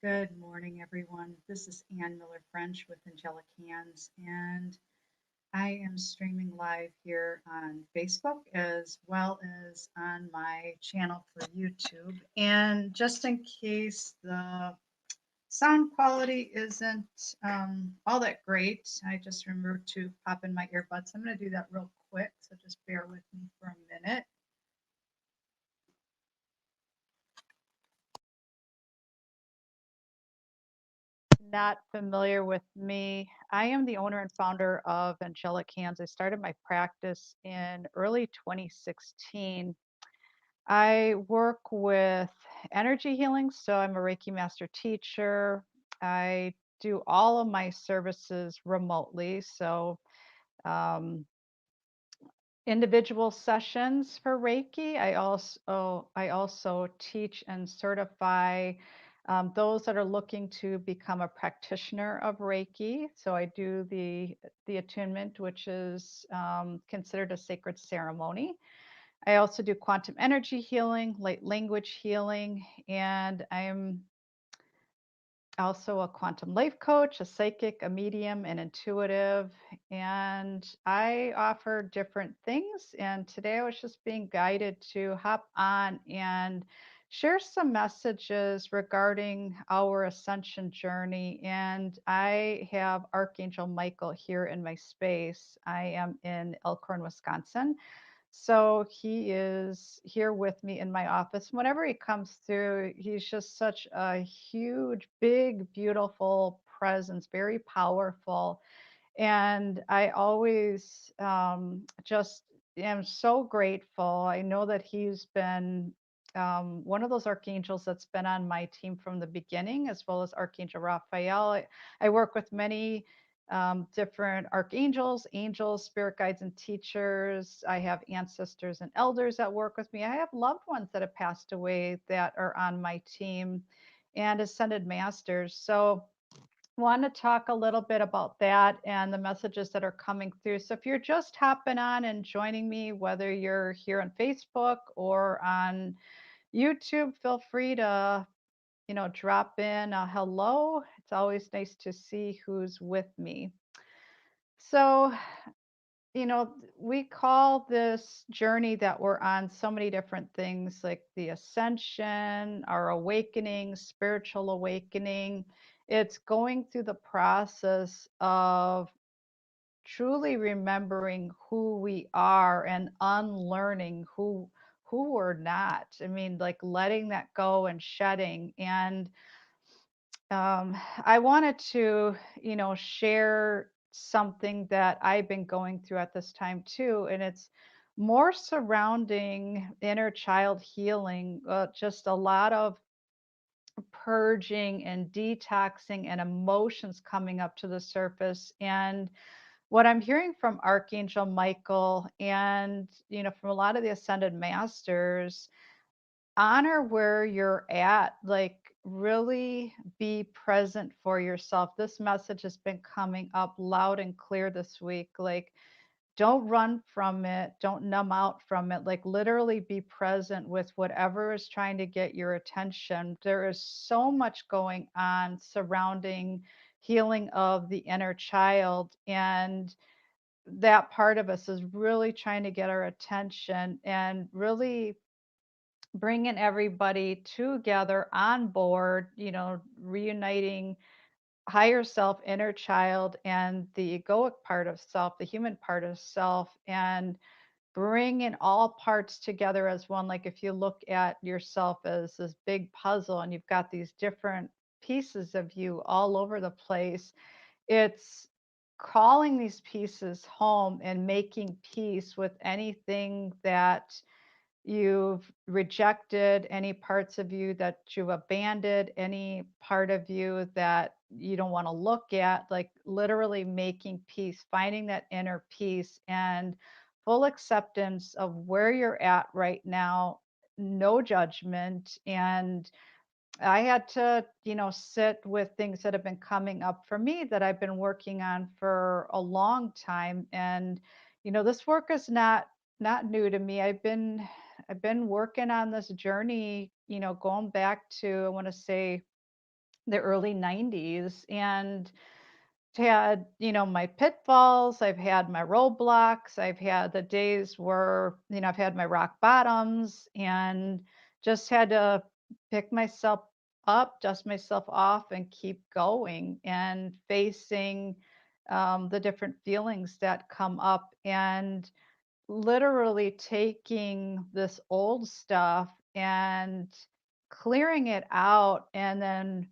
Good morning, everyone. This is Ann Miller French with Angelic Hands, and I am streaming live here on Facebook as well as on my channel for YouTube. And just in case the sound quality isn't all that great, I just remembered to pop in my earbuds. I'm going to do that real quick, so just bear with me for a minute. Not familiar with me, I am the owner and founder of Angelic Hands. I started my practice in early 2016. I work with energy healing, so I'm a Reiki master teacher. I do all of my services remotely, so um, individual sessions for Reiki. I also teach and certify those that are looking to become a practitioner of Reiki. So I do the attunement, which is considered a sacred ceremony. I also do quantum energy healing, light language healing, and I'm also a quantum life coach, a psychic, a medium, an intuitive, and I offer different things. And today I was just being guided to hop on and share some messages regarding our ascension journey. And I have Archangel Michael here in my space. I am in Elkhorn, Wisconsin. So he is here with me in my office. Whenever he comes through, he's just such a huge, big, beautiful presence, very powerful. And I always just am so grateful. I know that he's been one of those archangels that's been on my team from the beginning, as well as Archangel Raphael. I work with many different archangels, angels, spirit guides, and teachers. I have ancestors and elders that work with me. I have loved ones that have passed away that are on my team and ascended masters. So, want to talk a little bit about that and the messages that are coming through. So, if you're just hopping on and joining me, whether you're here on Facebook or on YouTube, feel free to drop in a hello. It's always nice to see who's with me. So, we call this journey that we're on so many different things like the ascension, our awakening, spiritual awakening. It's going through the process of truly remembering who we are and unlearning who we're not. I mean, like letting that go and shedding. And I wanted to, share something that I've been going through at this time too, and it's more surrounding inner child healing, just a lot of purging and detoxing and emotions coming up to the surface. And what I'm hearing from Archangel Michael and, from a lot of the ascended masters, honor where you're at, like really be present for yourself. This message has been coming up loud and clear this week. Like, don't run from it, don't numb out from it. Like, literally be present with whatever is trying to get your attention. There is so much going on surrounding healing of the inner child, and that part of us is really trying to get our attention and really bringing everybody together on board, reuniting higher self, inner child, and the egoic part of self, the human part of self, and bringing all parts together as one. Like if you look at yourself as this big puzzle and you've got these different pieces of you all over the place, it's calling these pieces home and making peace with anything that you've rejected, any parts of you that you've abandoned, any part of you that you don't want to look at, like literally making peace, finding that inner peace and full acceptance of where you're at right now, no judgment. And I had to, sit with things that have been coming up for me that I've been working on for a long time. And, this work is not new to me. I've been working on this journey, going back to, I want to say the early 90s, and had, my pitfalls, I've had my roadblocks, I've had the days where, I've had my rock bottoms, and just had to pick myself up, dust myself off, and keep going and facing the different feelings that come up, and literally taking this old stuff and clearing it out, and then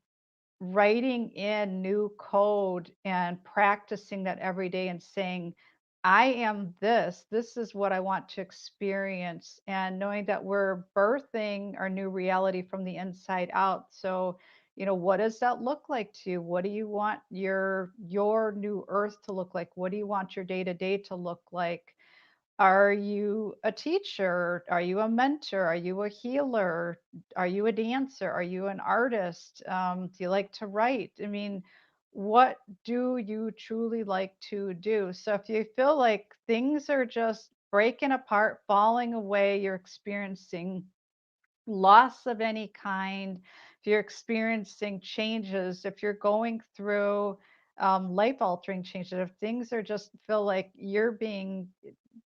writing in new code and practicing that every day and saying, I am this. This is what I want to experience. And knowing that we're birthing our new reality from the inside out. So, what does that look like to you? What do you want your new earth to look like? What do you want your day to day to look like? Are you a teacher? Are you a mentor? Are you a healer? Are you a dancer? Are you an artist? Do you like to write? I mean, what do you truly like to do? So if you feel like things are just breaking apart, falling away, you're experiencing loss of any kind, if you're experiencing changes, if you're going through life altering changes, if things are just feel like you're being,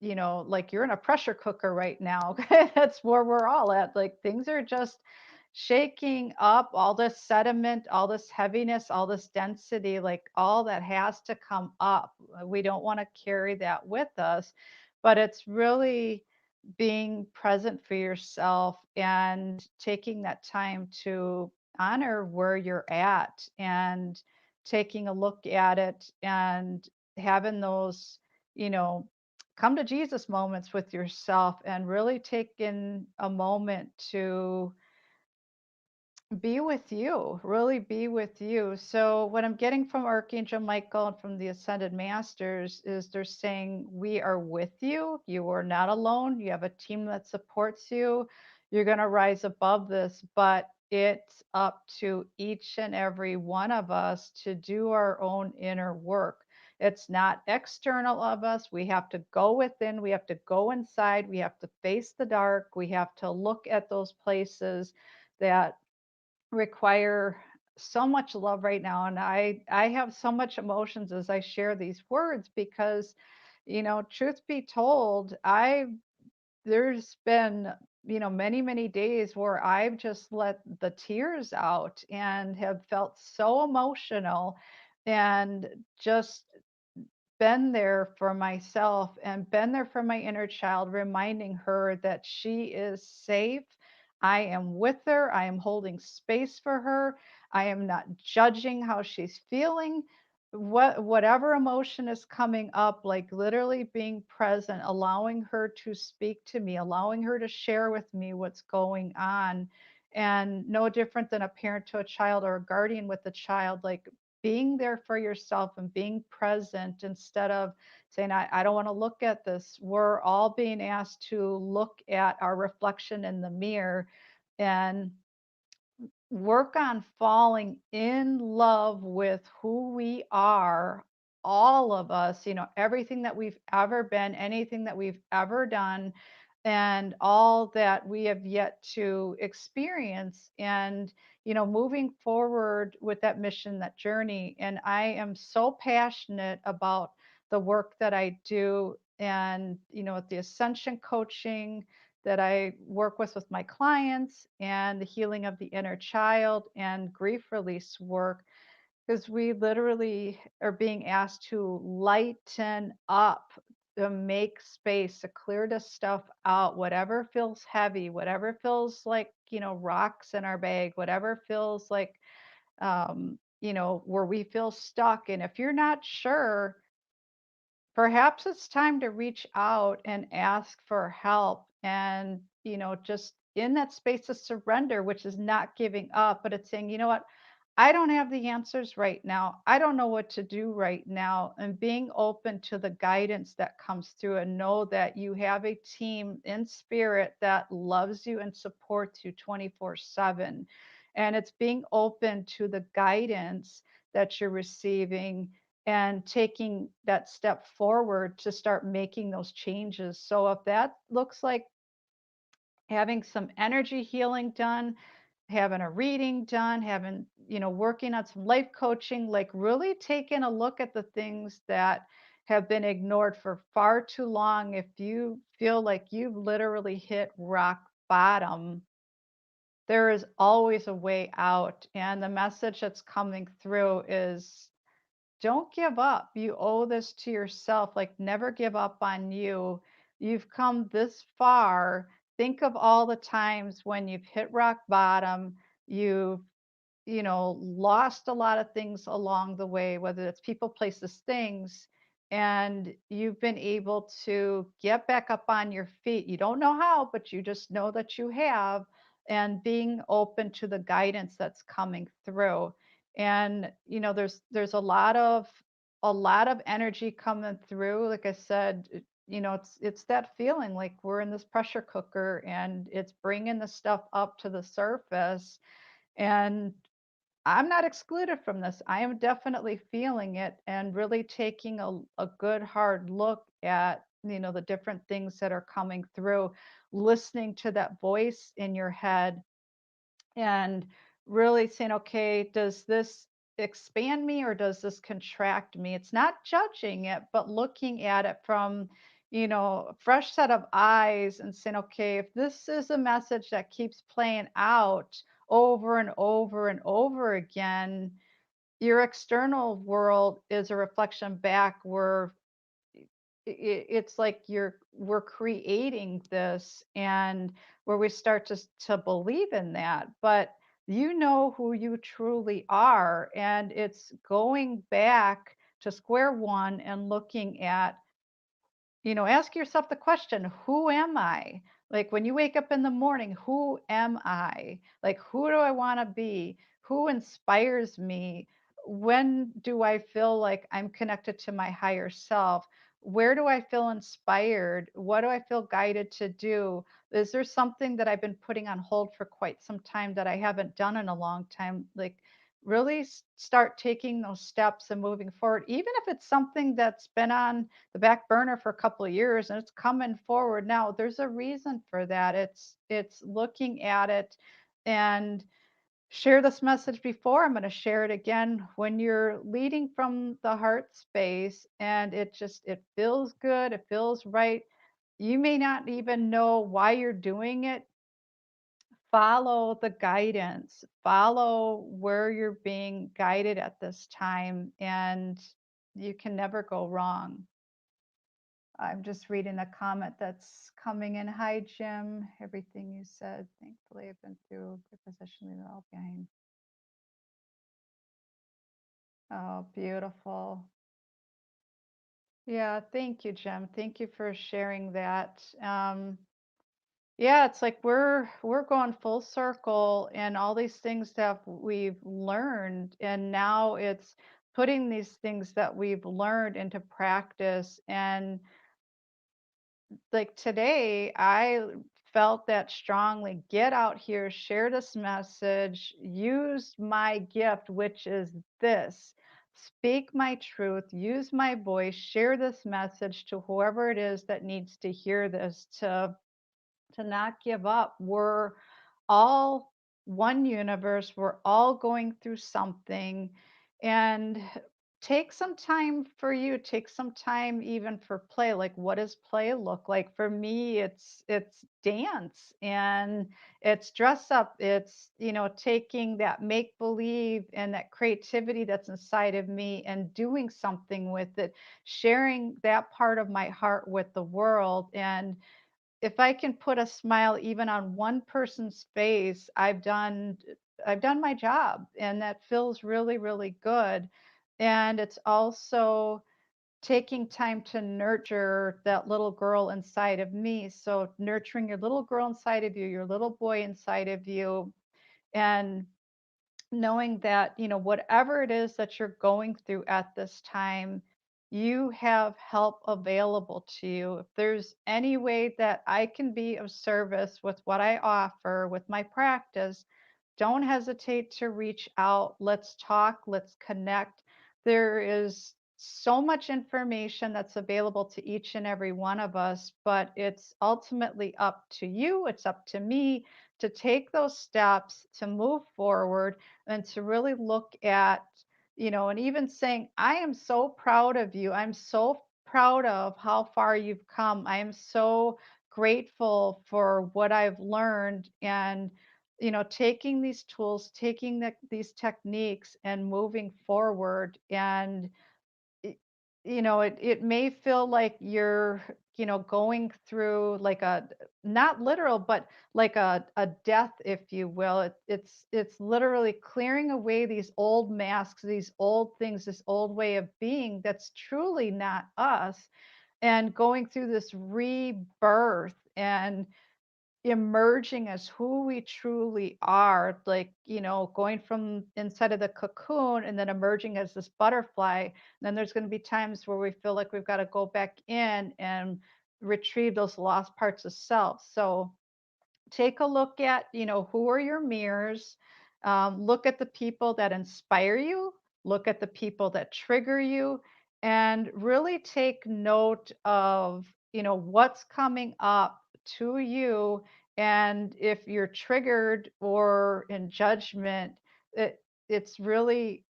like you're in a pressure cooker right now, that's where we're all at. Like things are just shaking up, all this sediment, all this heaviness, all this density, like all that has to come up. We don't want to carry that with us, but it's really being present for yourself and taking that time to honor where you're at, and taking a look at it, and having those, you know, come to Jesus moments with yourself, and really taking a moment to be with you, really be with you. So, what I'm getting from Archangel Michael and from the Ascended Masters is they're saying, we are with you. You are not alone. You have a team that supports you. You're going to rise above this, but it's up to each and every one of us to do our own inner work. It's not external of us. We have to go within, we have to go inside, we have to face the dark, we have to look at those places that require so much love right now, and I have so much emotions as I share these words, because truth be told, I there's been many days where I've just let the tears out and have felt so emotional, and just been there for myself and been there for my inner child, reminding her that she is safe. I am with her. I am holding space for her. I am not judging how she's feeling. Whatever emotion is coming up, like literally being present, allowing her to speak to me, allowing her to share with me what's going on. And no different than a parent to a child or a guardian with a child, like being there for yourself and being present instead of saying, I don't want to look at this. We're all being asked to look at our reflection in the mirror and work on falling in love with who we are, all of us, everything that we've ever been, anything that we've ever done, and all that we have yet to experience. And, moving forward with that mission, that journey. And I am so passionate about the work that I do. And, with the Ascension coaching, that I work with my clients, and the healing of the inner child and grief release work, because we literally are being asked to lighten up, to make space, to clear the stuff out, whatever feels heavy, whatever feels like, rocks in our bag, whatever feels like, where we feel stuck. And if you're not sure, perhaps it's time to reach out and ask for help, and just in that space of surrender, which is not giving up, but it's saying, what, I don't have the answers right now, I don't know what to do right now, and being open to the guidance that comes through, and know that you have a team in spirit that loves you and supports you 24/7. And it's being open to the guidance that you're receiving, and taking that step forward to start making those changes. So if that looks like having some energy healing done, having a reading done, working on some life coaching, like really taking a look at the things that have been ignored for far too long. If you feel like you've literally hit rock bottom, there is always a way out. And the message that's coming through is don't give up. You owe this to yourself. Like, never give up on you. You've come this far. Think of all the times when you've hit rock bottom. You've lost a lot of things along the way, whether it's people, places, things, and you've been able to get back up on your feet. You don't know how, but you just know that you have, and being open to the guidance that's coming through. And there's a lot of energy coming through. Like I said, it's that feeling like we're in this pressure cooker and it's bringing the stuff up to the surface. And I'm not excluded from this. I am definitely feeling it and really taking a good hard look at, the different things that are coming through, listening to that voice in your head and really saying, okay, does this expand me or does this contract me? It's not judging it, but looking at it from, a fresh set of eyes and saying, okay, if this is a message that keeps playing out over and over and over again, your external world is a reflection back where it's like we're creating this, and where we start to believe in that. But you know who you truly are, and it's going back to square one and looking at, ask yourself the question, who am I? Like, when you wake up in the morning, who am I? Like, who do I want to be? Who inspires me? When do I feel like I'm connected to my higher self? Where do I feel inspired? What do I feel guided to do? Is there something that I've been putting on hold for quite some time that I haven't done in a long time? Like, really start taking those steps and moving forward, even if it's something that's been on the back burner for a couple of years and it's coming forward now. There's a reason for that. It's looking at it. And share this message before, I'm going to share it again. When you're leading from the heart space and it feels good, it feels right, you may not even know why you're doing it. Follow the guidance, follow where you're being guided at this time, and you can never go wrong. I'm just reading a comment that's coming in. Hi, Jim. Everything you said, thankfully, I've been through a good position, leave it all behind. Oh, beautiful. Yeah, thank you, Jim. Thank you for sharing that. Yeah, it's like we're going full circle, and all these things that we've learned, and now it's putting these things that we've learned into practice. And like today, I felt that strongly. Get out here, share this message, use my gift, which is this. Speak my truth, use my voice, share this message to whoever it is that needs to hear this, to not give up. We're all one universe. We're all going through something. And take some time for you. Take some time even for play. Like, what does play look like? For me, it's dance, and it's dress up. It's, taking that make believe and that creativity that's inside of me and doing something with it, sharing that part of my heart with the world. And if I can put a smile even on one person's face, I've done my job, and that feels really, really good. And it's also taking time to nurture that little girl inside of me. So nurturing your little girl inside of you, your little boy inside of you, and knowing that, whatever it is that you're going through at this time, you have help available to you. If there's any way that I can be of service with what I offer with my practice, don't hesitate to reach out. Let's talk, let's connect. There is so much information that's available to each and every one of us, but it's ultimately up to you, it's up to me to take those steps to move forward and to really look at, and even saying, I am so proud of you. I'm so proud of how far you've come. I am so grateful for what I've learned. And, taking these tools, taking these techniques and moving forward. And it, it may feel like you're, going through like not literal, but like a death, if you will. It's literally clearing away these old masks, these old things, this old way of being that's truly not us, and going through this rebirth and emerging as who we truly are, like, going from inside of the cocoon and then emerging as this butterfly. And then there's going to be times where we feel like we've got to go back in and retrieve those lost parts of self. So take a look at, who are your mirrors. Look at the people that inspire you, look at the people that trigger you, and really take note of, what's coming up to you. And if you're triggered or in judgment, it's really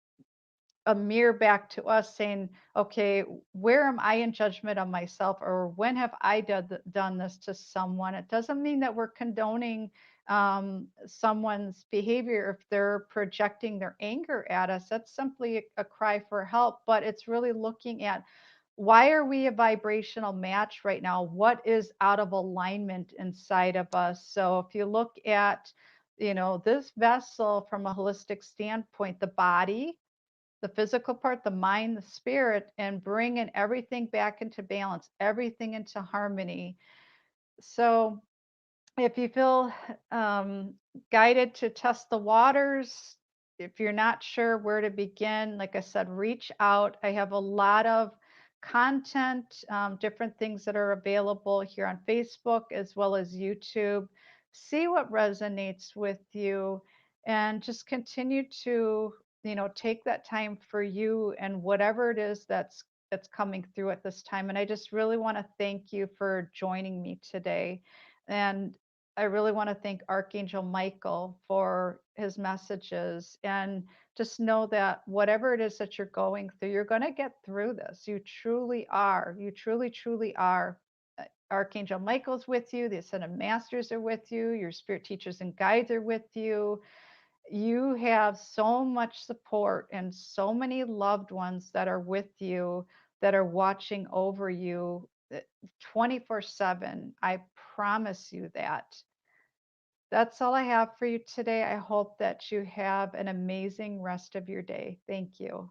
a mirror back to us saying, okay, where am I in judgment of myself? Or when have I done this to someone? It doesn't mean that we're condoning someone's behavior if they're projecting their anger at us. That's simply a cry for help. But it's really looking at, why are we a vibrational match right now? What is out of alignment inside of us? So if you look at, this vessel from a holistic standpoint, the body, the physical part, the mind, the spirit, and bringing everything back into balance, everything into harmony. So if you feel guided to test the waters, if you're not sure where to begin, like I said, reach out. I have a lot of content, different things that are available here on Facebook as well as YouTube. See what resonates with you and just continue to, take that time for you and whatever it is that's coming through at this time. And I just really want to thank you for joining me today. And I really want to thank Archangel Michael for his messages, and just know that whatever it is that you're going through, you're going to get through this. You truly are. You truly, truly are. Archangel Michael's with you. The Ascended Masters are with you. Your spirit teachers and guides are with you. You have so much support and so many loved ones that are with you, that are watching over you 24/7. I promise you that. That's all I have for you today. I hope that you have an amazing rest of your day. Thank you.